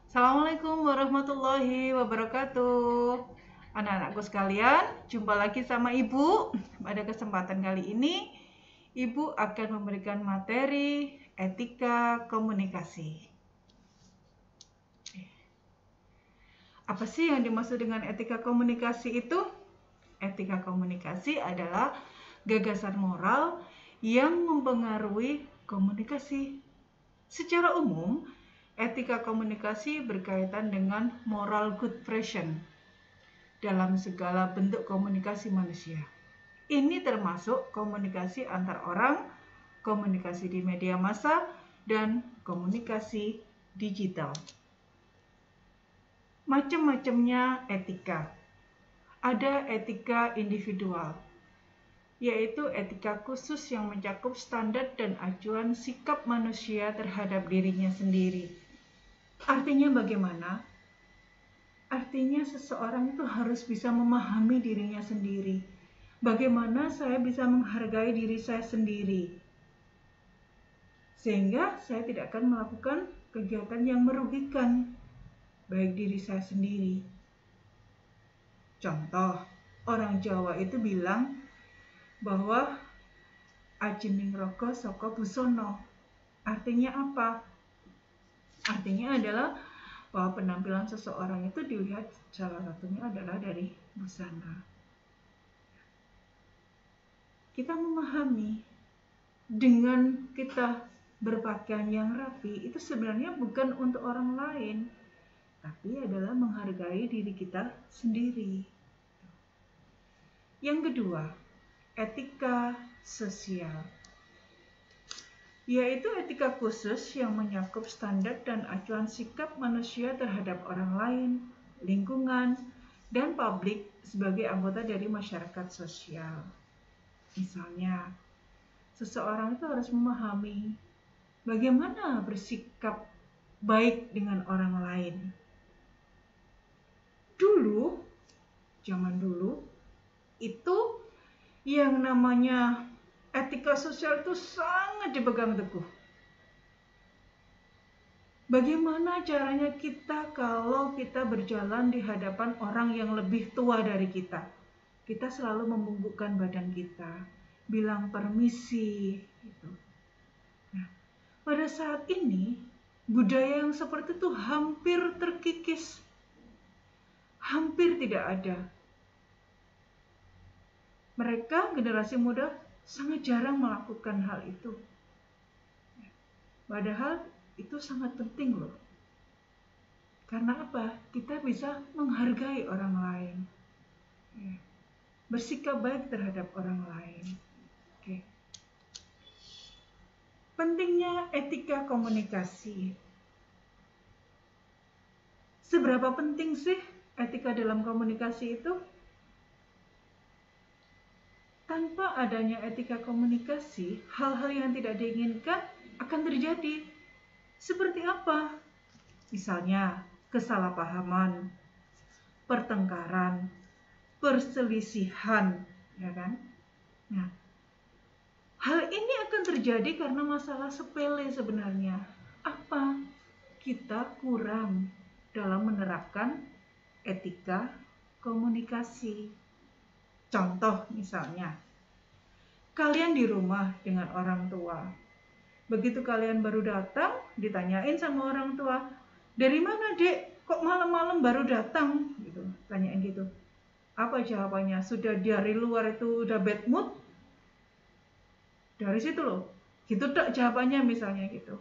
Assalamualaikum warahmatullahi wabarakatuh. Anak-anakku sekalian, jumpa lagi sama Ibu. Pada kesempatan kali ini, Ibu akan memberikan materi etika komunikasi. Apa sih yang dimaksud dengan etika komunikasi itu? Etika komunikasi adalah gagasan moral yang mempengaruhi komunikasi. Secara umum, etika komunikasi berkaitan dengan moral good fashion dalam segala bentuk komunikasi manusia. Ini termasuk komunikasi antar orang, komunikasi di media massa, dan komunikasi digital. Macam-macamnya etika. Ada etika individual, yaitu etika khusus yang mencakup standar dan acuan sikap manusia terhadap dirinya sendiri. Artinya bagaimana? Artinya seseorang itu harus bisa memahami dirinya sendiri. Bagaimana saya bisa menghargai diri saya sendiri? Sehingga saya tidak akan melakukan kegiatan yang merugikan baik diri saya sendiri. Contoh, orang Jawa itu bilang bahwa ajening rogo saka busono. Artinya apa? Artinya adalah bahwa penampilan seseorang itu dilihat salah satunya adalah dari busana. Kita memahami dengan kita berpakaian yang rapi itu sebenarnya bukan untuk orang lain, tapi adalah menghargai diri kita sendiri. Yang kedua, etika sosial, yaitu etika khusus yang mencakup standar dan acuan sikap manusia terhadap orang lain, lingkungan, dan publik sebagai anggota dari masyarakat sosial. Misalnya, seseorang itu harus memahami bagaimana bersikap baik dengan orang lain. Zaman dulu, itu yang namanya etika sosial itu sangat dipegang teguh. Bagaimana caranya kita kalau kita berjalan di hadapan orang yang lebih tua dari kita? Kita selalu membungkukkan badan kita, bilang permisi. Gitu. Nah, pada saat ini, budaya yang seperti itu hampir terkikis. Hampir tidak ada. Mereka, generasi muda, sangat jarang melakukan hal itu. Padahal itu sangat penting loh. Karena apa? Kita bisa menghargai orang lain. Bersikap baik terhadap orang lain. Oke. Pentingnya etika komunikasi. Seberapa penting sih etika dalam komunikasi itu? Tanpa adanya etika komunikasi, hal-hal yang tidak diinginkan akan terjadi. Seperti apa? Misalnya, kesalahpahaman, pertengkaran, perselisihan, ya kan? Nah, hal ini akan terjadi karena masalah sepele sebenarnya. Apa? Kita kurang dalam menerapkan etika komunikasi. Contoh misalnya, kalian di rumah dengan orang tua. Begitu kalian baru datang, ditanyain sama orang tua, dari mana dek? Kok malam-malam baru datang? Gitu, tanyain gitu. Apa jawabannya? Sudah dari luar itu udah bad mood? Dari situ loh. Gitu tak jawabannya misalnya gitu.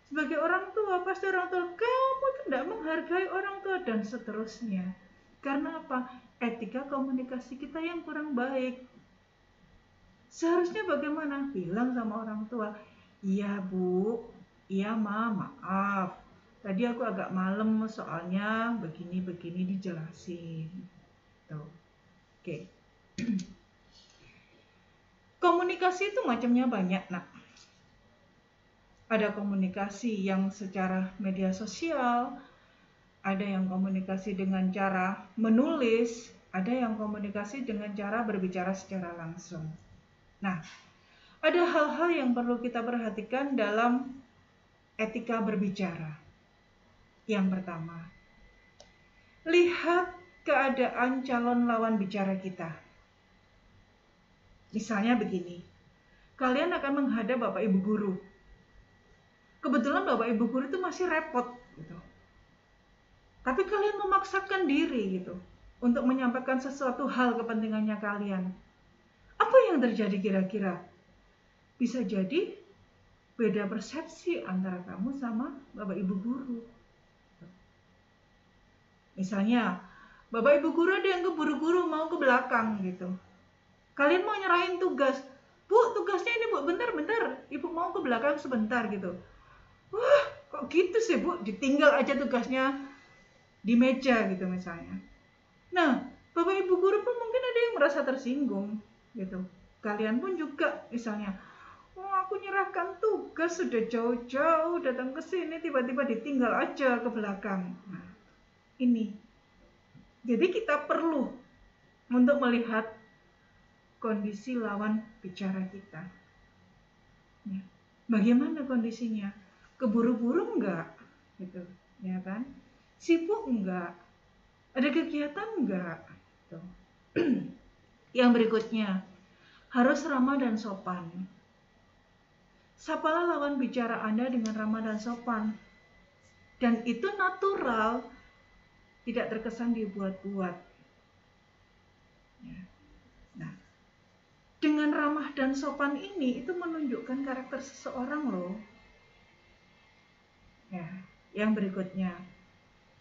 Sebagai orang tua, pasti orang tua, kamu tidak menghargai orang tua dan seterusnya. Karena apa? Etika komunikasi kita yang kurang baik. Seharusnya bagaimana? Bilang sama orang tua, iya bu, iya ma, maaf. Tadi aku agak malam soalnya begini-begini dijelasin. Tuh. Oke. Komunikasi itu macamnya banyak, nak. Ada komunikasi yang secara media sosial, ada yang komunikasi dengan cara menulis, ada yang komunikasi dengan cara berbicara secara langsung. Nah, ada hal-hal yang perlu kita perhatikan dalam etika berbicara. Yang pertama, lihat keadaan calon lawan bicara kita. Misalnya begini, kalian akan menghadap Bapak Ibu Guru. Kebetulan Bapak Ibu Guru itu masih repot gitu. Tapi kalian memaksakan diri gitu untuk menyampaikan sesuatu hal kepentingannya kalian. Apa yang terjadi kira-kira? Bisa jadi beda persepsi antara kamu sama Bapak Ibu Guru. Misalnya, Bapak Ibu Guru ada yang keburu-buru mau ke belakang gitu. Kalian mau nyerahin tugas. Bu, tugasnya ini Bu, bentar. Ibu mau ke belakang sebentar gitu. Wah, kok gitu sih Bu? Ditinggal aja tugasnya di meja gitu misalnya. Nah, Bapak Ibu Guru pun mungkin ada yang merasa tersinggung gitu. Kalian pun juga misalnya, aku nyerahkan tugas sudah jauh-jauh datang ke sini tiba-tiba ditinggal aja ke belakang. Nah, ini. Jadi kita perlu untuk melihat kondisi lawan bicara kita. Ya. Bagaimana kondisinya? Keburu-buru enggak? Gitu, ya kan? Sibuk enggak? Ada kegiatan enggak? Gitu. Yang berikutnya, harus ramah dan sopan. Sapalah lawan bicara Anda dengan ramah dan sopan. Dan itu natural, tidak terkesan dibuat-buat. Ya. Nah, dengan ramah dan sopan ini, itu menunjukkan karakter seseorang loh. Ya, yang berikutnya,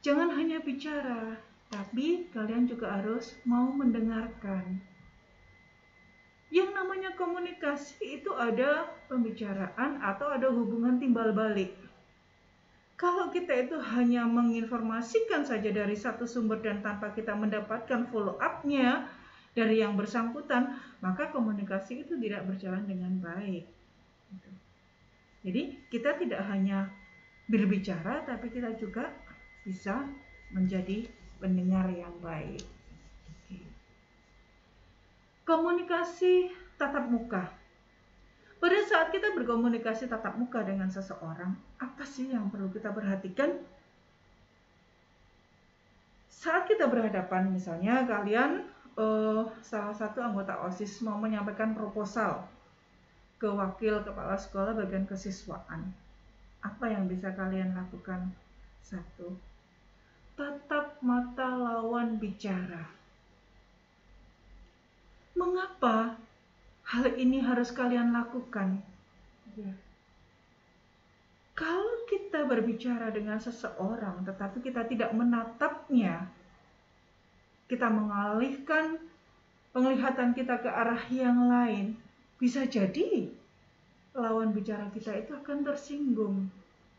jangan hanya bicara, tapi kalian juga harus mau mendengarkan. Yang namanya komunikasi itu ada pembicaraan atau ada hubungan timbal balik. Kalau kita itu hanya menginformasikan saja dari satu sumber dan tanpa kita mendapatkan follow up-nya dari yang bersangkutan, maka komunikasi itu tidak berjalan dengan baik. Jadi kita tidak hanya berbicara, tapi kita juga bisa menjadi pendengar yang baik. Komunikasi tatap muka. Pada saat kita berkomunikasi tatap muka dengan seseorang, apa sih yang perlu kita perhatikan? Saat kita berhadapan, misalnya kalian salah satu anggota OSIS mau menyampaikan proposal ke wakil kepala sekolah bagian kesiswaan. Apa yang bisa kalian lakukan? 1. Tatap mata lawan bicara. Mengapa hal ini harus kalian lakukan? Ya. Kalau kita berbicara dengan seseorang tetapi kita tidak menatapnya, kita mengalihkan penglihatan kita ke arah yang lain, bisa jadi lawan bicara kita itu akan tersinggung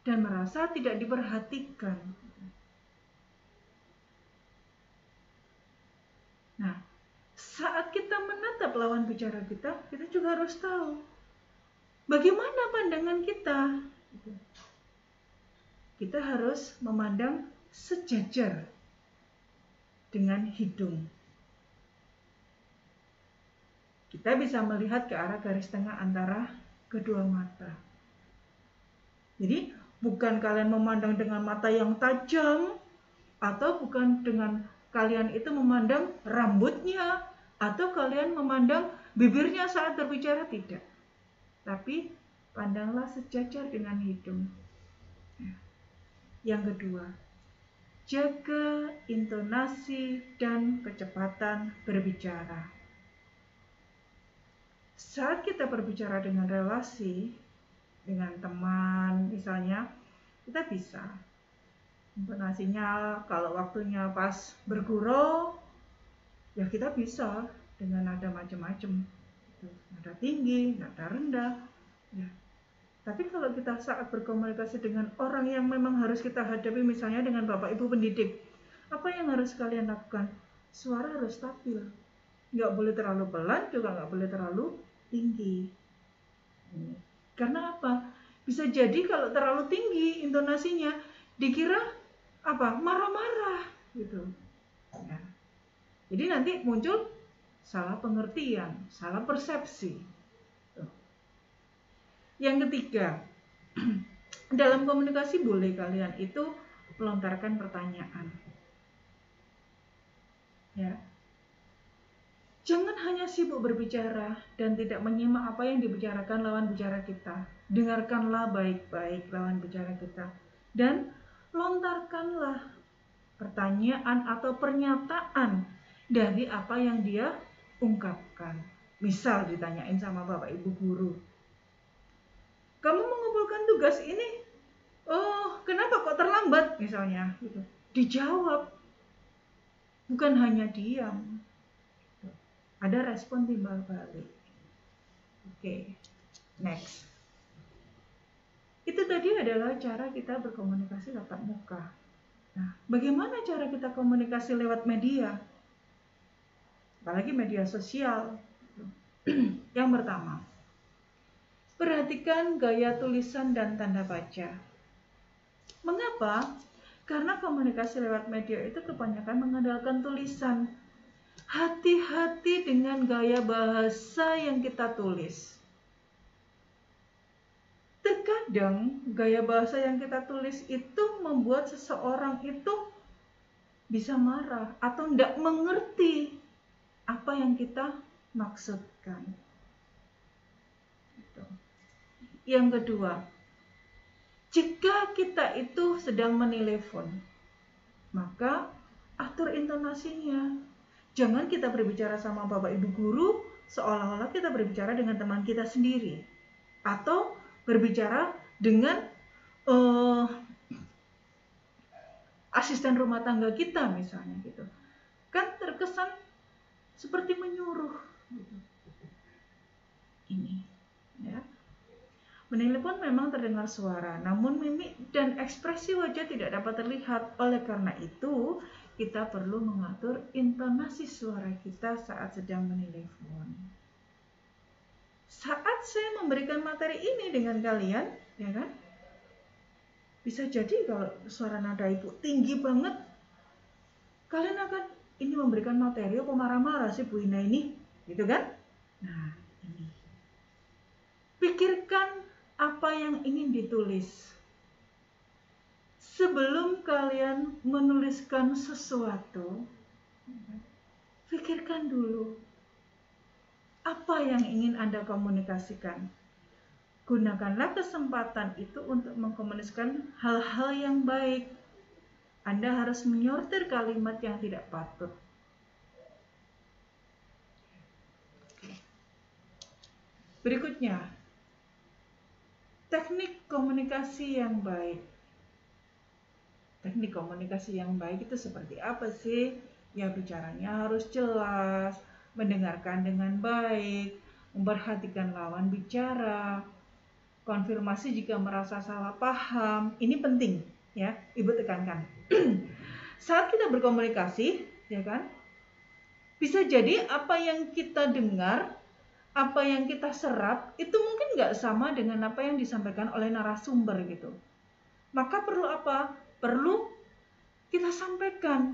dan merasa tidak diperhatikan. Nah, saat kita menatap lawan bicara kita juga harus tahu bagaimana pandangan kita. Kita harus memandang sejajar dengan hidung. Kita bisa melihat ke arah garis tengah antara kedua mata. Jadi bukan kalian memandang dengan mata yang tajam, atau bukan dengan kalian itu memandang rambutnya, atau kalian memandang bibirnya saat berbicara, tidak. Tapi pandanglah sejajar dengan hidung. Yang kedua, jaga intonasi dan kecepatan berbicara. Saat kita berbicara dengan relasi, dengan teman misalnya, kita bisa intonasinya kalau waktunya pas bergurau, ya kita bisa dengan nada macam-macam, nada tinggi, nada rendah. Ya. Tapi kalau kita saat berkomunikasi dengan orang yang memang harus kita hadapi, misalnya dengan Bapak Ibu pendidik, apa yang harus kalian lakukan? Suara harus stabil, nggak boleh terlalu pelan, juga nggak boleh terlalu tinggi. Karena apa? Bisa jadi kalau terlalu tinggi intonasinya, dikira apa? Marah-marah gitu. Ya. Jadi nanti muncul salah pengertian, salah persepsi. Yang ketiga, dalam komunikasi boleh kalian itu melontarkan pertanyaan. Ya. Jangan hanya sibuk berbicara dan tidak menyimak apa yang dibicarakan lawan bicara kita. Dengarkanlah baik-baik lawan bicara kita dan lontarkanlah pertanyaan atau pernyataan dari apa yang dia ungkapkan. Misal ditanyain sama Bapak Ibu guru, kamu mengumpulkan tugas ini, oh kenapa kok terlambat misalnya gitu. Dijawab, bukan hanya diam. Ada respon timbal balik. Oke, next. Itu tadi adalah cara kita berkomunikasi tatap muka. Nah, bagaimana cara kita komunikasi lewat media? Apalagi media sosial. Yang pertama, perhatikan gaya tulisan dan tanda baca. Mengapa? Karena komunikasi lewat media itu kebanyakan mengandalkan tulisan. Hati-hati dengan gaya bahasa yang kita tulis. Terkadang gaya bahasa yang kita tulis itu membuat seseorang itu bisa marah atau tidak mengerti apa yang kita maksudkan. Yang kedua, jika kita itu sedang menelpon, maka atur intonasinya. Jangan kita berbicara sama Bapak Ibu guru seolah-olah kita berbicara dengan teman kita sendiri. Atau berbicara dengan asisten rumah tangga kita misalnya gitu. Kan terkesan seperti menyuruh gitu. Ini ya. Menelpon memang terdengar suara, namun mimik dan ekspresi wajah tidak dapat terlihat. Oleh karena itu, kita perlu mengatur intonasi suara kita saat sedang menelpon. Saat saya memberikan materi ini dengan kalian, ya kan? Bisa jadi kalau suara nada ibu tinggi banget, kalian akan ini memberikan materi apa marah-marah sih Bu Ina ini, gitu kan? Nah, ini. Pikirkan apa yang ingin ditulis. Sebelum kalian menuliskan sesuatu, pikirkan dulu apa yang ingin Anda komunikasikan. Gunakanlah kesempatan itu untuk mengkomunikasikan hal-hal yang baik. Anda harus menyortir kalimat yang tidak patut. Berikutnya, teknik komunikasi yang baik. Teknik komunikasi yang baik itu seperti apa sih? Ya bicaranya harus jelas, mendengarkan dengan baik, memperhatikan lawan bicara, konfirmasi jika merasa salah paham. Ini penting ya, Ibu tekankan. Saat kita berkomunikasi, ya kan? Bisa jadi apa yang kita dengar, apa yang kita serap itu mungkin nggak sama dengan apa yang disampaikan oleh narasumber gitu. Maka perlu apa? Perlu kita sampaikan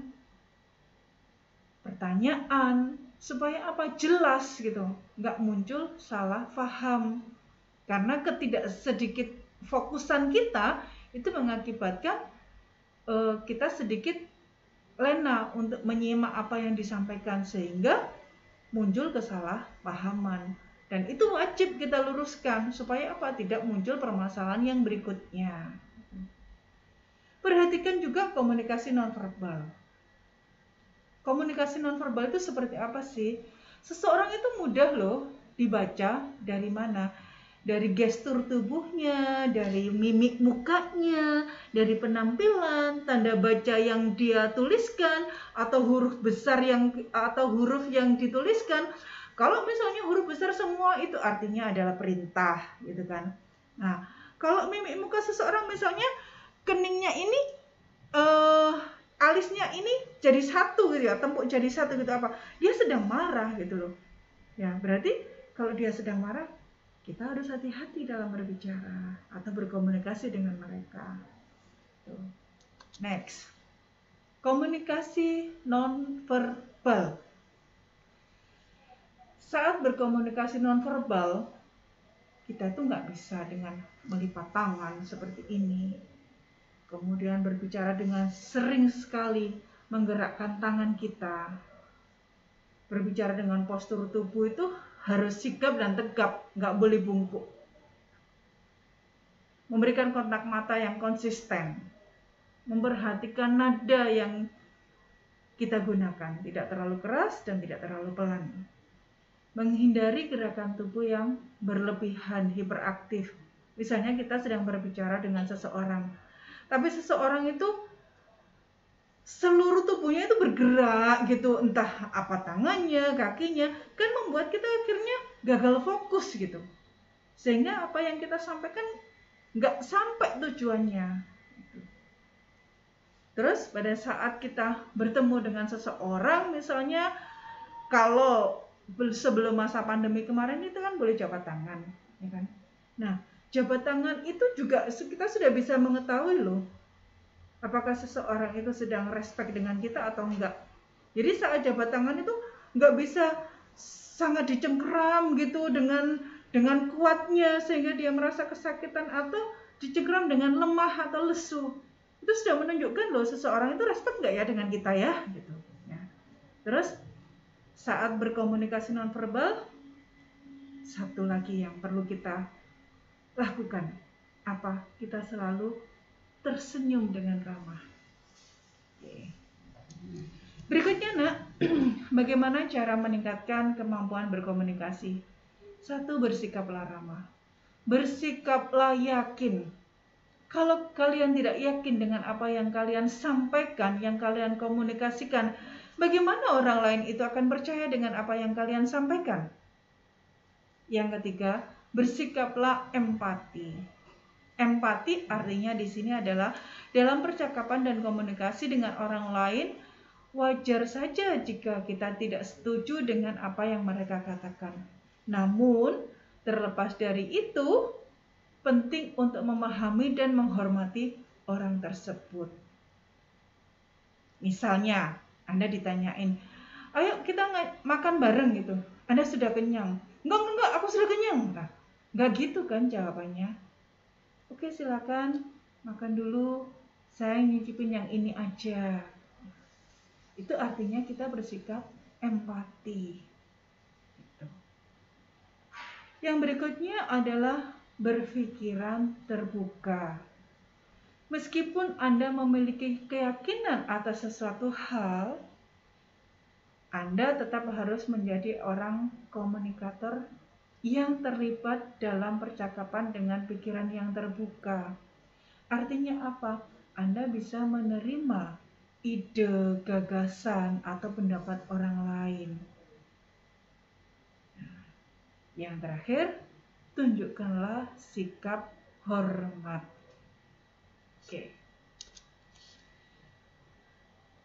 pertanyaan supaya apa? Jelas gitu, nggak muncul salah paham. Karena sedikit fokusan kita itu mengakibatkan kita sedikit lena untuk menyimak apa yang disampaikan sehingga muncul kesalahpahaman. Dan itu wajib kita luruskan supaya apa? Tidak muncul permasalahan yang berikutnya. Perhatikan juga komunikasi nonverbal. Komunikasi nonverbal itu seperti apa sih? Seseorang itu mudah loh dibaca dari mana? Dari gestur tubuhnya, dari mimik mukanya, dari penampilan, tanda baca yang dia tuliskan, atau huruf besar atau huruf yang dituliskan. Kalau misalnya huruf besar semua itu artinya adalah perintah, gitu kan? Nah, kalau mimik muka seseorang misalnya keningnya ini, alisnya ini jadi satu gitu ya, tembok jadi satu gitu apa? Dia sedang marah gitu loh. Ya, berarti kalau dia sedang marah, kita harus hati-hati dalam berbicara atau berkomunikasi dengan mereka. Tuh. Next, komunikasi nonverbal. Saat berkomunikasi nonverbal, kita itu nggak bisa dengan melipat tangan seperti ini. kemudian berbicara dengan sering sekali menggerakkan tangan kita. Berbicara dengan postur tubuh itu harus sigap dan tegap, nggak boleh bungkuk. Memberikan kontak mata yang konsisten, memperhatikan nada yang kita gunakan, tidak terlalu keras dan tidak terlalu pelan. Menghindari gerakan tubuh yang berlebihan, hiperaktif. Misalnya kita sedang berbicara dengan seseorang, tapi seseorang itu seluruh tubuhnya itu bergerak gitu, entah apa tangannya, kakinya, kan membuat kita akhirnya gagal fokus gitu. Sehingga apa yang kita sampaikan nggak sampai tujuannya. Terus pada saat kita bertemu dengan seseorang, misalnya kalau sebelum masa pandemi kemarin itu kan boleh jabat tangan, ya kan? Nah, jabat tangan itu juga kita sudah bisa mengetahui loh, apakah seseorang itu sedang respect dengan kita atau enggak. Jadi saat jabat tangan itu nggak bisa sangat dicengkeram gitu dengan kuatnya sehingga dia merasa kesakitan, atau dicengkeram dengan lemah atau lesu. Itu sudah menunjukkan loh seseorang itu respect nggak ya dengan kita ya gitu ya. Terus saat berkomunikasi nonverbal, satu lagi yang perlu kita lakukan, apa? Kita selalu tersenyum dengan ramah. Oke. Berikutnya nak, bagaimana cara meningkatkan kemampuan berkomunikasi? 1, bersikaplah ramah. Bersikaplah yakin. Kalau kalian tidak yakin dengan apa yang kalian sampaikan, yang kalian komunikasikan, bagaimana orang lain itu akan percaya dengan apa yang kalian sampaikan? Yang ketiga, bersikaplah empati. Empati artinya di sini adalah dalam percakapan dan komunikasi dengan orang lain, wajar saja jika kita tidak setuju dengan apa yang mereka katakan. Namun, terlepas dari itu, penting untuk memahami dan menghormati orang tersebut. Misalnya, Anda ditanyain, ayo kita makan bareng gitu. Anda sudah kenyang. Enggak, aku sudah kenyang. Nah, enggak gitu kan jawabannya. Oke, silakan makan dulu. Saya nyicipin yang ini aja. Itu artinya kita bersikap empati. Yang berikutnya adalah berpikiran terbuka. Meskipun Anda memiliki keyakinan atas sesuatu hal, Anda tetap harus menjadi orang komunikator yang terlibat dalam percakapan dengan pikiran yang terbuka. Artinya apa? Anda bisa menerima ide, gagasan, atau pendapat orang lain. Yang terakhir, tunjukkanlah sikap hormat. Oke.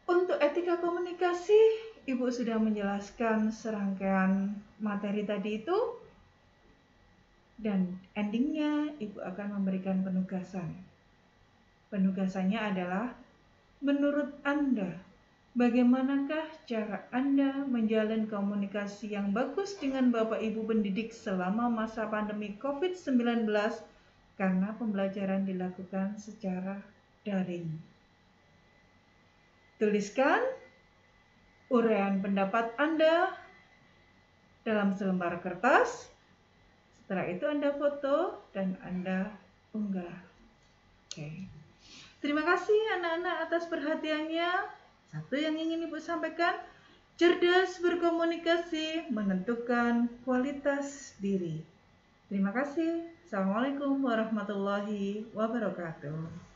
Untuk etika komunikasi, Ibu sudah menjelaskan serangkaian materi tadi itu. Dan endingnya, Ibu akan memberikan penugasan. Penugasannya adalah, menurut Anda, bagaimanakah cara Anda menjalin komunikasi yang bagus dengan Bapak Ibu pendidik selama masa pandemi COVID-19 karena pembelajaran dilakukan secara daring? Tuliskan uraian pendapat Anda dalam selembar kertas. Setelah itu Anda foto dan Anda unggah. Oke. Terima kasih anak-anak atas perhatiannya. Satu yang ingin Ibu sampaikan, cerdas berkomunikasi menentukan kualitas diri. Terima kasih. Assalamualaikum warahmatullahi wabarakatuh.